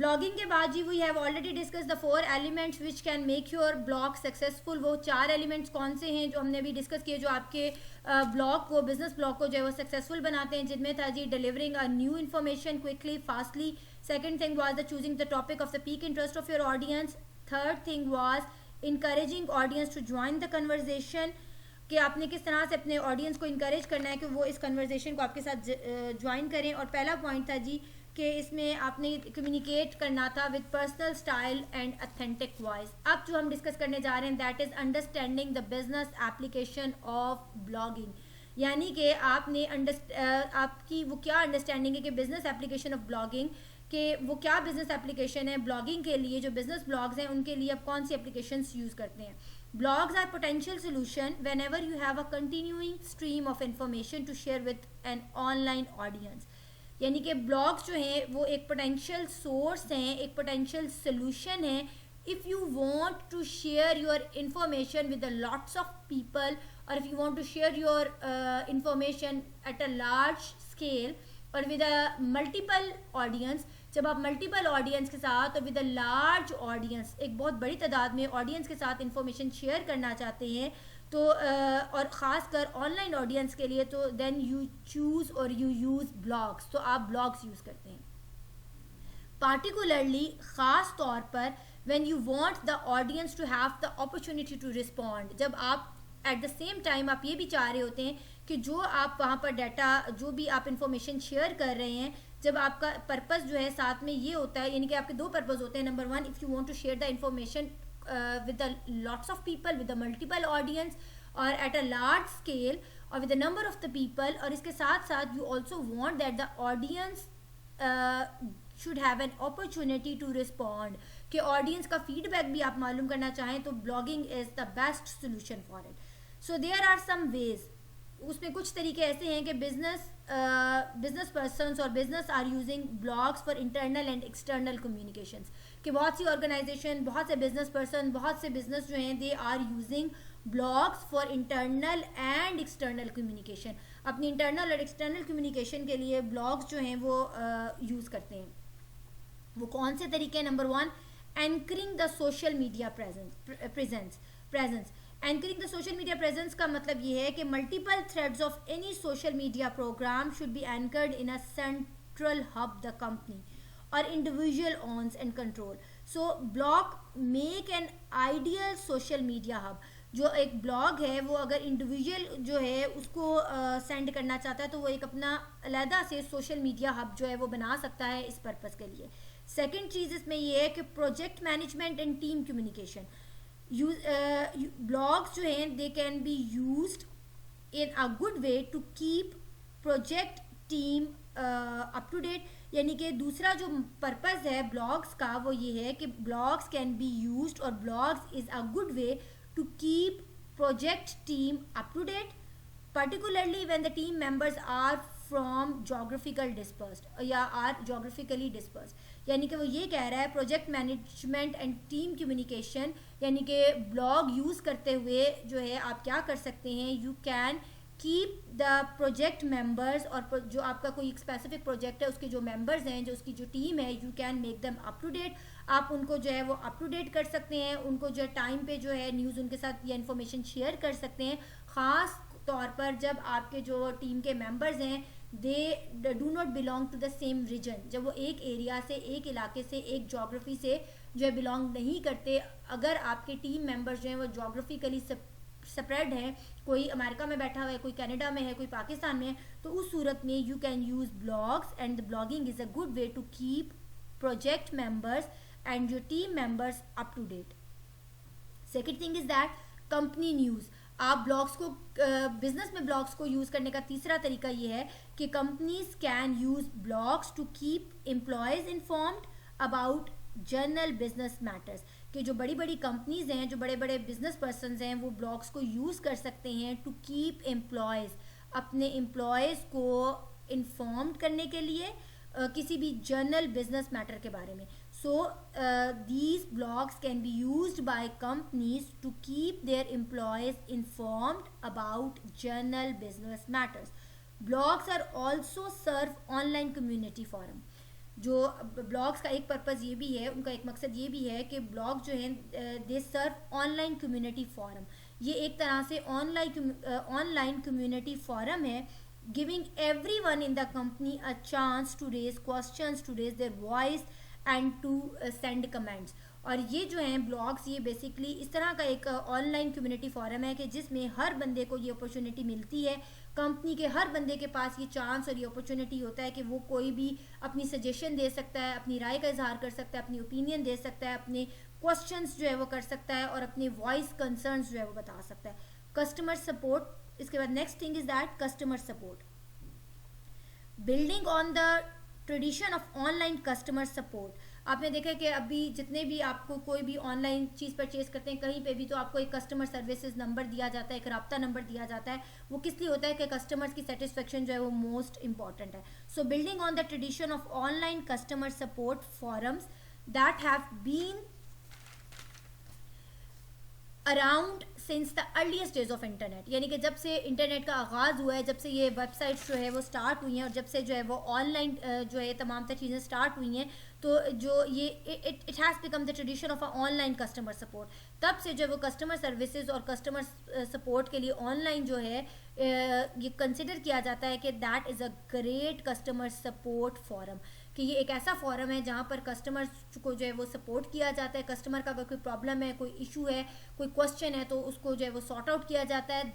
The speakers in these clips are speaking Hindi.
ब्लॉगिंग के बाद जी we have already discuss the 4 elements which can make your blog successful. वो 4 एलिमेंट्स कौन से हैं जो हमने अभी डिस्कस किए जो आपके ब्लॉग को, बिजनेस ब्लॉग को जो है वो सक्सेसफुल बनाते हैं, जिनमें था the delivering a new information quickly fastly, second thing was the choosing the topic of the peak interest of your audience, third thing was encouraging audience to join the conversation, कि आपने किस तरह से अपने ऑडियंस को इनकरेज करना है कि वो इस कन्वर्जेशन को आपके साथ ज्वाइन करें, और पहला पॉइंट था जी कि इसमें आपने कम्युनिकेट करना था with personal style and authentic voice. अब जो हम डिस्कस करने जा रहे हैं that is understanding the business application of blogging, यानी कि आपने आपकी वो क्या अंडरस्टैंडिंग है कि बिजनेस एप्लीकेशन ऑफ ब्लॉगिंग, कि वो क्या बिजनेस एप्लीकेशन है ब्लॉगिंग के लिए, जो बिजनेस ब्लॉग्स हैं उनके लिए आप कौन सी एप्लीकेशंस यूज़ करते हैं। Blogs are potential solution whenever you have a continuing stream of information to share with an online audience, यानी कि ब्लॉग्स जो हैं वो एक पोटेंशियल सोर्स हैं, एक पोटेंशियल सोल्यूशन है if you want to share your information with a lots of people, और if you want to share your information at a large scale और विद अ मल्टीपल ऑडियंस। जब आप मल्टीपल ऑडियंस के साथ और विद अ लार्ज ऑडियंस, एक बहुत बड़ी तादाद में ऑडियंस के साथ इंफॉर्मेशन शेयर करना चाहते हैं तो और ख़ासकर ऑनलाइन ऑडियंस के लिए, तो देन यू चूज़ और यू यूज़ ब्लॉग्स, तो आप ब्लॉग्स यूज़ करते हैं। पार्टिकुलरली ख़ास तौर पर when you want the audience to have the opportunity to respond, जब आप एट द सेम टाइम आप ये भी चाह रहे होते हैं कि जो आप वहाँ पर डाटा, जो भी आप इंफॉर्मेशन शेयर कर रहे हैं, जब आपका पर्पस जो है साथ में ये होता है, यानी कि आपके दो पर्पस होते हैं। Number one, if you want to share the information with the lots of people, with the multiple audience or at a large scale or with the number of the people, और इसके साथ साथ you also want that the audience should have an opportunity to respond, कि audience का feedback भी आप मालूम करना चाहें तो blogging is the best solution for it. So there are some ways, उसमें कुछ तरीके ऐसे हैं कि बिजनेस पर्सनस और business are using blogs for internal and external communications, कि बहुत सी ऑर्गेनाइजेशन, बहुत से बिजनेस पर्सन, बहुत से बिजनेस जो हैं they are using blogs for internal and external communication, अपनी इंटरनल और एक्सटर्नल कम्युनिकेशन के लिए ब्लॉग्स जो हैं वो यूज़ करते हैं। वो कौन से तरीके? Number one, anchoring the social media presence. Anchoring the social media presence का मतलब ये है कि multiple threads of any social media program should be anchored in a central hub the company और individual owns and control. So blog make an ideal social media hub. जो एक ब्लॉग है वो अगर इंडिविजुअल जो है उसको सेंड करना चाहता है तो वो एक अपना अलहदा से सोशल मीडिया हब जो है वो बना सकता है इस पर्पज़ के लिए। सेकेंड चीज़ इसमें ये है कि project management and team communication. Blogs जो हैं they can be used in a good way to keep project team up to date, यानी कि दूसरा जो पर्पज़ है ब्लॉग्स का वो ये है कि ब्लॉग्स कैन बी यूज्ड और blogs is a good way to keep project team up to date, particularly when the team members are from geographical dispersed या are geographically dispersed। यानी कि वो ये कह रहा है project management and team communication, यानी कि ब्लॉग यूज़ करते हुए जो है आप क्या कर सकते हैं, you can keep the project members, और जो आपका कोई स्पेसिफिक प्रोजेक्ट है उसके जो मेंबर्स हैं, जो उसकी जो टीम है, you can make them up to date. आप उनको जो है वो अप टू डेट कर सकते हैं, उनको जो है टाइम पे जो है न्यूज़ उनके साथ या इन्फॉर्मेशन शेयर कर सकते हैं। ख़ास तौर पर जब आपके जो टीम के मेंबर्स हैं they do not belong to the same region, जब वो एक एरिया से, एक इलाके से, एक जोग्राफी से जो है बिलोंग नहीं करते। अगर आपके टीम मेंबर्स जो हैं वो जोग्राफिकली सेपरेट हैं, कोई अमेरिका में बैठा हुआ है, कोई कनाडा में है, कोई पाकिस्तान में है, तो उस सूरत में you can use blogs and the blogging is a good way to keep project members and your team members up to date. Second thing is that company news. आप ब्लॉग्स को बिजनेस में ब्लॉग्स को यूज़ करने का तीसरा तरीका ये है कि companies can use blogs to keep employees informed about general business matters, कि जो बड़ी बड़ी कंपनीज हैं, जो बड़े बड़े बिजनेस पर्सनस हैं, वो ब्लॉग्स को यूज़ कर सकते हैं टू कीप एम्प्लॉयज़, अपने एम्प्लॉयज़ को इन्फॉर्म्ड करने के लिए किसी भी जनरल बिजनेस मैटर के बारे में। So these blogs can be used by companies to keep their employees informed about general business matters. Blogs are also serve online community forum. जो ब्लॉग्स का एक पर्पज़ ये भी है, उनका एक मकसद ये भी है कि ब्लॉग जो है they serve online community forum. ये एक तरह से ऑनलाइन कम्युनिटी फोरम है, giving everyone in the company a chance to raise questions, to raise their voice and to send comments. और ये जो है ब्लॉग्स, ये बेसिकली इस तरह का एक ऑनलाइन कम्युनिटी फोरम है कि जिसमें हर बंदे को ये अपॉर्चुनिटी मिलती है, कंपनी के हर बंदे के पास ये चांस और ये अपॉर्चुनिटी होता है कि वो कोई भी अपनी सजेशन दे सकता है, अपनी राय का इजहार कर सकता है, अपनी ओपिनियन दे सकता है, अपने क्वेश्चंस जो है वो कर सकता है और अपने वॉइस कंसर्न्स जो है वो बता सकता है। कस्टमर सपोर्ट, इसके बाद next thing is that customer support, building on the tradition of online customer support. आपने देखा है कि अभी जितने भी आपको कोई भी ऑनलाइन चीज़ परचेज करते हैं कहीं पे भी, तो आपको एक कस्टमर सर्विसेज नंबर दिया जाता है, एक राब्ता नंबर दिया जाता है। वो किस लिए होता है कि कस्टमर्स की सेटिस्फेक्शन जो है वो मोस्ट इंपॉर्टेंट है। So building on the tradition of online customer support forums that have been around since the earliest days of internet, यानी कि जब से इंटरनेट का आगाज़ हुआ है, जब से ये वेबसाइट्स जो है वो स्टार्ट हुई हैं और जब से जो है वो ऑनलाइन जो है तमाम तर चीज़ें स्टार्ट हुई हैं, तो जो ये it has become the tradition of a online customer support. तब से जो वो कस्टमर सर्विसेज और कस्टमर सपोर्ट के लिए ऑनलाइन जो है ये कंसिडर किया जाता है कि that is a great customer support forum, कि ये एक ऐसा फोरम है जहाँ पर कस्टमर्स को जो है वो सपोर्ट किया जाता है। कस्टमर का अगर कोई प्रॉब्लम है, कोई इशू है, कोई क्वेश्चन है, तो उसको जो है वो सॉर्ट आउट किया जाता है।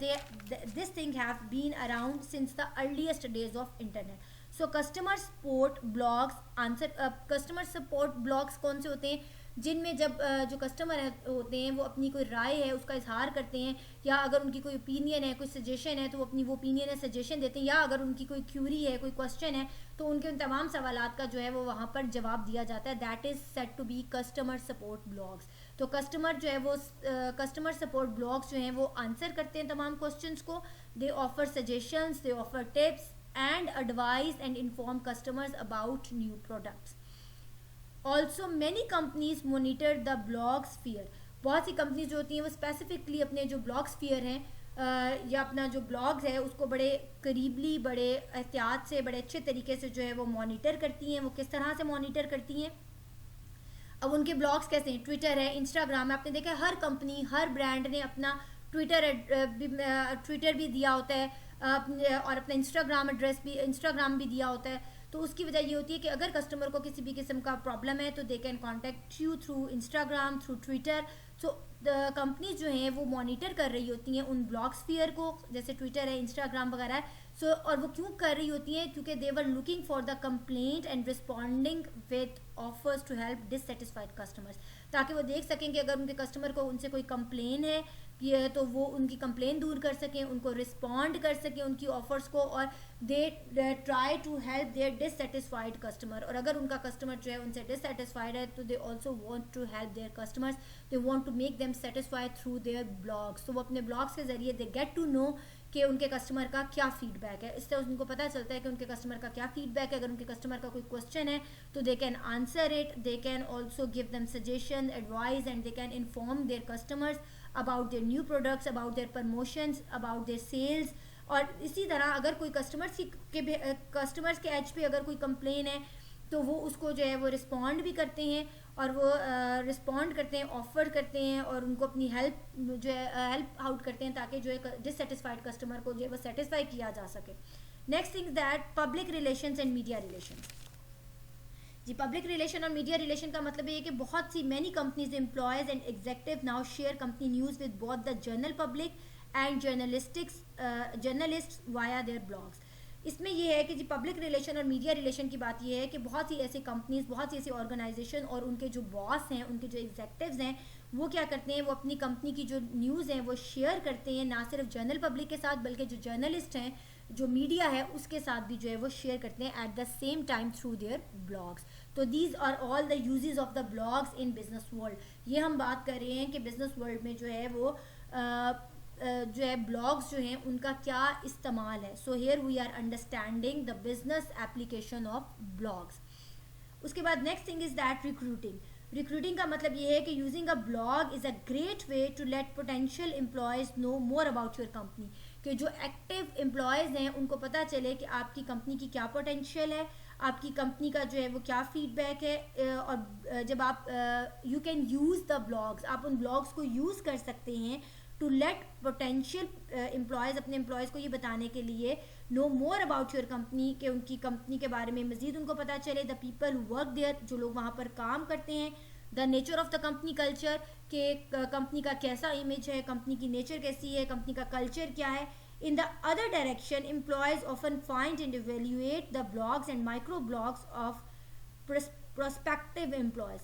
This thing have been around since the earliest days of internet. So customer support blogs answer, customer support blogs कौन से होते हैं, जिनमें जब जो कस्टमर होते हैं वो अपनी कोई राय है उसका इजहार करते हैं, या अगर उनकी कोई ओपिनियन है, कोई सजेशन है, तो वो अपनी वो ओपिनियन है, सजेशन देते हैं, या अगर उनकी कोई क्यूरी है, कोई क्वेश्चन है, तो उनके उन तमाम सवालात का जो है वो वहाँ पर जवाब दिया जाता है। That is set to be customer support blogs. तो कस्टमर जो है वो कस्टमर सपोर्ट ब्लॉग्स जो हैं वो आंसर करते हैं तमाम क्वेश्चंस को। दे offer suggestions, they offer tips and advice and inform customers about new products. Also many companies monitor the blog sphere. बहुत सी कंपनीज जो होती हैं वो स्पेसिफिकली अपने जो ब्लॉग स्फीयर हैं या अपना जो ब्लॉग्स है उसको बड़े करीबली, बड़े एहतियात से, बड़े अच्छे तरीके से जो है वो मॉनिटर करती हैं। वो किस तरह से मॉनिटर करती हैं? अब उनके ब्लॉग्स कैसे हैं? ट्विटर है, इंस्टाग्राम है। आपने देखा हर कंपनी, हर ब्रांड ने अपना ट्विटर भी दिया होता है और अपना इंस्टाग्राम भी दिया होता है। तो उसकी वजह ये होती है कि अगर कस्टमर को किसी भी किस्म का प्रॉब्लम है तो they can contact you through Instagram, through Twitter. So company जो हैं वो मॉनिटर कर रही होती हैं उन ब्लॉग स्फीयर को, जैसे ट्विटर है, इंस्टाग्राम वगैरह है। सो और वो क्यों कर रही होती हैं? क्योंकि they were looking for the complaint and responding with offers to help dissatisfied customers, ताकि वो देख सकें कि अगर उनके कस्टमर को उनसे कोई कंप्लेन है ये तो वो उनकी कंप्लेन दूर कर सकें, उनको रिस्पॉन्ड कर सकें उनकी ऑफर्स को, और they try to help their dissatisfied customer. और अगर उनका कस्टमर जो है उनसे डिससेटिस्फाइड है तो they also want to help their customers, they want to make them satisfied through their blogs. तो वो अपने ब्लॉग्स के जरिए दे गेट टू नो कि उनके कस्टमर का क्या फीडबैक है। इससे उनको पता चलता है कि उनके कस्टमर का क्या फीडबैक है। अगर उनके कस्टमर का कोई क्वेश्चन है तो they can answer it, they can also give them suggestion, advice, and they can inform their customers about their new products, about their promotions, about their sales। और इसी तरह अगर कोई कस्टमर्स के एज पे अगर कोई कंप्लेन है तो वो उसको जो है वो रिस्पॉन्ड भी करते हैं, और वो रिस्पॉन्ड करते हैं, ऑफर करते हैं, और उनको अपनी हेल्प जो है हेल्प आउट करते हैं, ताकि जो है डिससेटिस्फाइड कस्टमर को जो है वो सेटिस्फाई किया जा सके। Next thing that public relations and media relations. जी, पब्लिक रिलेशन और मीडिया रिलेशन का मतलब ये है कि बहुत सी many companies employees and executive now share company news with both the general public and journalist via their blogs. इसमें ये है कि जी पब्लिक रिलेशन और मीडिया रिलेशन की बात ये है कि बहुत सी ऐसी कंपनीज, बहुत सी ऐसी ऑर्गेनाइजेशन और उनके जो बॉस हैं, उनके जो एग्जीक्यूटिव्स हैं, वो क्या करते हैं, वो अपनी कंपनी की जो न्यूज़ हैं वो शेयर करते हैं, ना सिर्फ जनरल पब्लिक के साथ बल्कि जो जर्नलिस्ट हैं, जो मीडिया है उसके साथ भी जो है वो शेयर करते हैं at the same time through their blogs. तो these are all the usages of the blogs in business world. ये हम बात कर रहे हैं कि बिजनेस वर्ल्ड में जो है वो जो है ब्लॉग्स जो हैं उनका क्या इस्तेमाल है। So here we are understanding the business application of blogs. उसके बाद next thing is that recruiting. Recruiting का मतलब ये है कि using a blog is a great way to let potential employees know more about your company, कि जो एक्टिव एम्प्लॉयज़ हैं उनको पता चले कि आपकी कंपनी की क्या पोटेंशियल है, आपकी कंपनी का जो है वो क्या फीडबैक है, और जब आप you can use the blogs, आप उन ब्लॉग्स को यूज़ कर सकते हैं टू लेट पोटेंशियल एम्प्लॉयज़, अपने एम्प्लॉयज़ को ये बताने के लिए know more about your company, के उनकी कंपनी के बारे में मज़ीद उनको पता चले, the people who work there, जो लोग वहाँ पर काम करते हैं, the nature of the company culture, के कंपनी का कैसा इमेज है, कंपनी की नेचर कैसी है, कंपनी का कल्चर क्या है. In the other direction, employees often find and evaluate the blogs and micro blogs of prospective employees.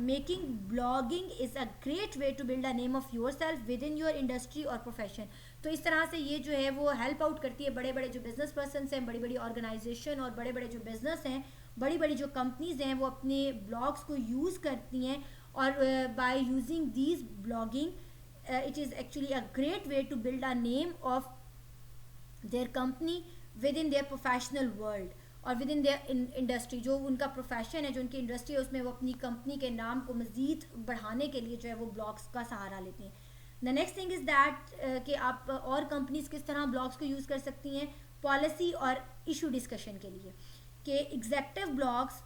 Making blogging is a great way to build a name of yourself within your industry or profession. तो इस तरह से ये जो है वो हेल्प आउट करती है बड़े बड़े जो बिजनेस पर्सन हैं, बड़ी बड़ी ऑर्गेनाइजेशन और बड़े बड़े जो बिजनेस हैं, बड़ी बड़ी जो कंपनीज हैं, वो अपने ब्लॉग्स को यूज़ करती हैं, और by using these blogging it is actually a great way to build a name of their company within their professional world और विद इन देयर इंडस्ट्री. जो उनका प्रोफेशन है, जो उनकी इंडस्ट्री है, उसमें वो अपनी कंपनी के नाम को मज़ीद बढ़ाने के लिए जो है वो ब्लॉग्स का सहारा लेते हैं. The next thing is that कि आप और कंपनीज किस तरह ब्लॉग्स को यूज़ कर सकती हैं पॉलिसी और इशू डिस्कशन के लिए. कि executive blogs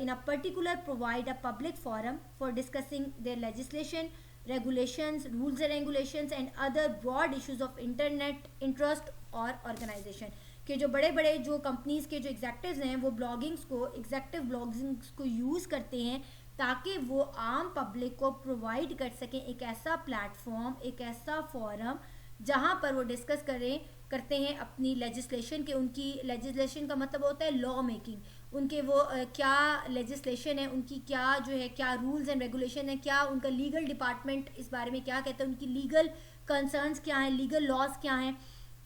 in a particular provide a public forum for discussing their legislation, regulations, rules and regulations and other broad issues of internet interest और organization. कि जो बड़े बड़े जो कंपनीज के जो एग्जेक्टिव्स हैं वो एग्जेक्टिव ब्लॉगिंग्स को यूज़ करते हैं ताकि वो आम पब्लिक को प्रोवाइड कर सकें एक ऐसा प्लेटफॉर्म, एक ऐसा फोरम जहाँ पर वो डिस्कस करते हैं अपनी लेजिस्लेशन के. उनकी लेजिस्लेशन का मतलब होता है लॉ मेकिंग. उनके वो क्या लेजिस्लेशन है, उनकी क्या जो है क्या रूल्स एंड रेगुलेशन है, क्या उनका लीगल डिपार्टमेंट इस बारे में क्या कहता है, उनकी लीगल कंसर्न्स क्या हैं, लीगल लॉज क्या हैं,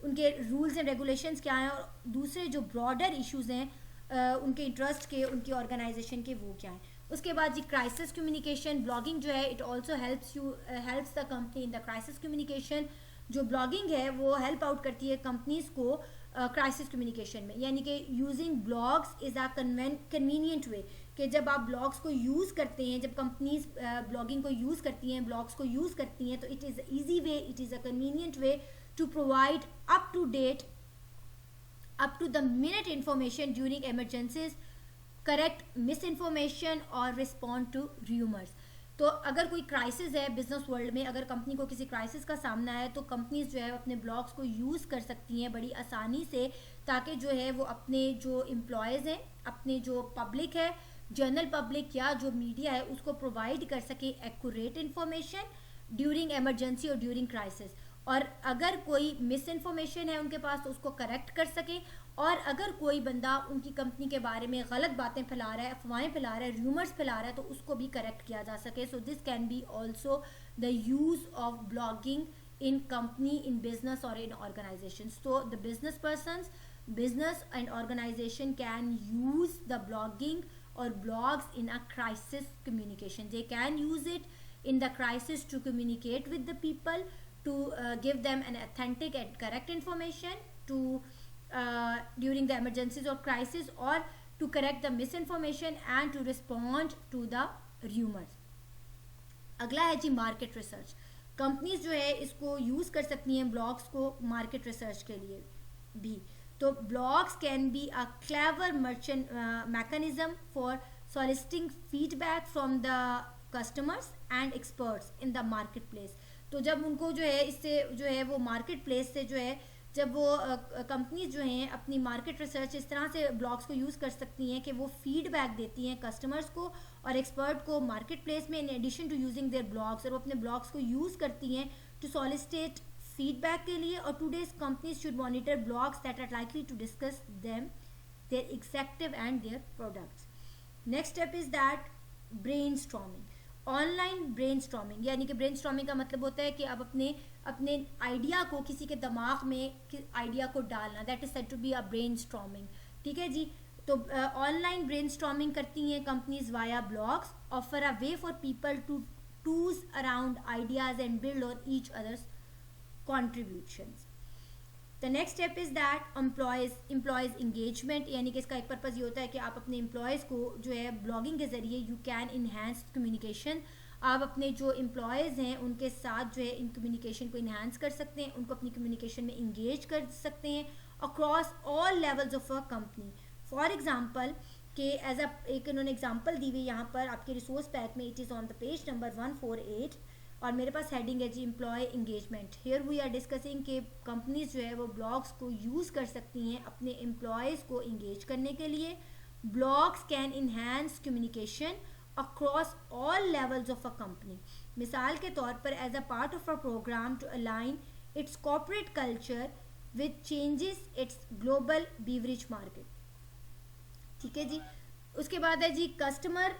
उनके रूल्स एंड रेगुलेशंस क्या हैं, और दूसरे जो ब्रॉडर इश्यूज हैं उनके इंटरेस्ट के, उनकी ऑर्गेनाइजेशन के, वो क्या हैं. उसके बाद जी क्राइसिस कम्युनिकेशन. ब्लॉगिंग जो है it also helps the company in the crisis communication. जो ब्लॉगिंग है वो हेल्प आउट करती है कंपनीज को क्राइसिस कम्युनिकेशन में. यानी कि using blogs is a convenient वे. कि जब आप ब्लॉग्स को यूज़ करते हैं, जब कंपनीज ब्लॉगिंग को यूज़ करती हैं, ब्लॉग्स को यूज़ करती हैं, तो it is easy way, it is a convenient way to provide up to date, up to the minute information during emergencies, correct misinformation और respond to rumors. तो अगर कोई क्राइसिस है बिजनेस वर्ल्ड में, अगर कंपनी को किसी क्राइसिस का सामना है, तो कंपनीज जो है अपने ब्लॉग्स को यूज़ कर सकती हैं बड़ी आसानी से, ताकि जो है वो अपने जो एम्प्लॉयज़ हैं, अपने जो पब्लिक है, जनरल पब्लिक या जो मीडिया है, उसको प्रोवाइड कर सके एक्यूरेट इन्फॉर्मेशन ड्यूरिंग एमरजेंसी और ड्यूरिंग क्राइसिस. और अगर कोई मिस इन्फॉर्मेशन है उनके पास तो उसको करेक्ट कर सके. और अगर कोई बंदा उनकी कंपनी के बारे में गलत बातें फैला रहा है, अफवाहें फैला रहा है, रूमर्स फैला रहा है, तो उसको भी करेक्ट किया जा सके. So this can be also the use of blogging in company, in business or in organizations. So the business and organization can use the blogging or blogs in a crisis communication. They can use it in the crisis to communicate with the people, to give them an authentic and correct information to during the emergencies or crisis, or to correct the misinformation and to respond to the rumors. अगला है जी मार्केट रिसर्च. कंपनीज जो है इसको यूज़ कर सकती हैं ब्लॉग्स को मार्केट रिसर्च के लिए भी. तो blogs can be a clever merchant mechanism for soliciting feedback from the customers and experts in the market place. तो जब उनको जो है इससे जो है वो मार्केट प्लेस से जो है, जब वो कंपनीज जो हैं अपनी मार्केट रिसर्च इस तरह से ब्लॉग्स को यूज़ कर सकती हैं कि वो फीडबैक देती हैं कस्टमर्स को और एक्सपर्ट को मार्केट प्लेस में, in addition to using their blogs, और वो अपने ब्लॉग्स को यूज़ करती हैं टू सॉलिसिटेट फीडबैक के लिए. और today's companies should monitor blogs that are likely to discuss them, their executive and their products. Next step is that brainstorming. Online brainstorming, यानी कि ब्रेनस्टॉर्मिंग का मतलब होता है कि आप अपने आइडिया को किसी के दिमाग में आइडिया को डालना, that is said to be a brainstorming. ठीक है जी. तो ऑनलाइन ब्रेनस्टॉर्मिंग करती हैं companies via blogs, offer a way for people to toss around ideas and build on each others contributions. The next step is that employees engagement, यानी कि इसका एक पर्पज़ ये होता है कि आप अपने एम्प्लॉयज़ को जो है ब्लॉगिंग के ज़रिए यू कैन इन्हांस कम्युनिकेशन. आप अपने जो एम्प्लॉयज़ हैं उनके साथ जो है इन कम्युनिकेशन को इन्हांस कर सकते हैं, उनको अपनी कम्युनिकेशन में इंगेज कर सकते हैं across all levels of a company. For example कि एज अ एक इन्होंने एग्जांपल दी हुई यहाँ पर आपके रिसोर्स पैक में, it is on the page number 148 और मेरे पास हेडिंग है the employee engagement. Here we are discussing कि कंपनीज जो है वो ब्लॉग्स को यूज़ कर सकती हैं अपने एम्प्लॉयज़ को इंगेज करने के लिए। Blogs can enhance communication across all levels of a company. मिसाल के तौर पर as a part of a program to align its corporate culture with changes its global beverage market. ठीक है जी। उसके बाद है जी कस्टमर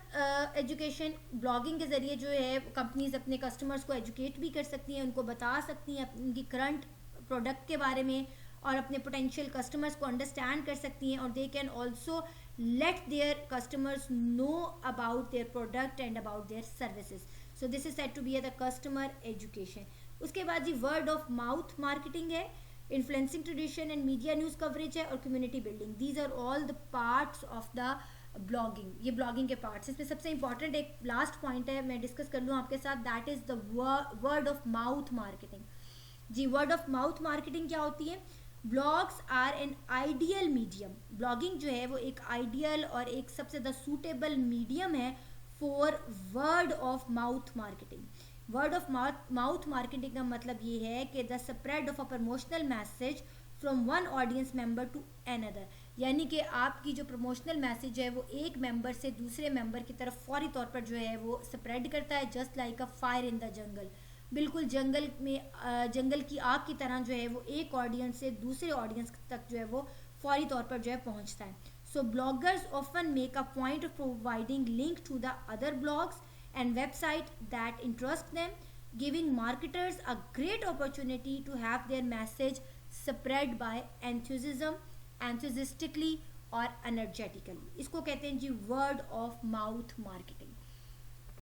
एजुकेशन। ब्लॉगिंग के ज़रिए जो है कंपनीज अपने कस्टमर्स को एजुकेट भी कर सकती हैं, उनको बता सकती हैं उनकी करंट प्रोडक्ट के बारे में और अपने पोटेंशियल कस्टमर्स को अंडरस्टैंड कर सकती हैं, और they can also let their customers know about their product and about their services. So this is said to be the customer education. उसके बाद जी वर्ड ऑफ माउथ मार्केटिंग है, influencing tradition and media news coverage है, और community building. These are all the parts of the blogging. ये ब्लॉगिंग के पार्ट्स। इसमें सबसे इंपॉर्टेंट एक लास्ट पॉइंट है, मैं डिस्कस कर लूँ आपके साथ, that is the word of mouth marketing. जी वर्ड ऑफ माउथ मार्केटिंग क्या होती है? Blogs are an ideal medium. Blogging जो है वो एक आइडियल और एक सबसे ज़्यादा सूटेबल मीडियम है for word of mouth marketing. Word of mouth marketing का मतलब ये है कि the spread of a promotional message from one audience member to another, यानी कि आपकी जो प्रमोशनल मैसेज है वो एक मेंबर से दूसरे मेंबर की तरफ फौरी तौर पर जो है वो स्प्रेड करता है, just like a fire in the jungle. बिल्कुल जंगल में जंगल की आग की तरह जो है वो एक ऑडियंस से दूसरे ऑडियंस तक जो है वो फौरी तौर पर जो है पहुंचता है। So bloggers often make a point of providing link to the other blogs and website that interest them, giving marketers a great opportunity to have their message spread by enthusiastically और energetically। इसको कहते हैं जी word of mouth marketing।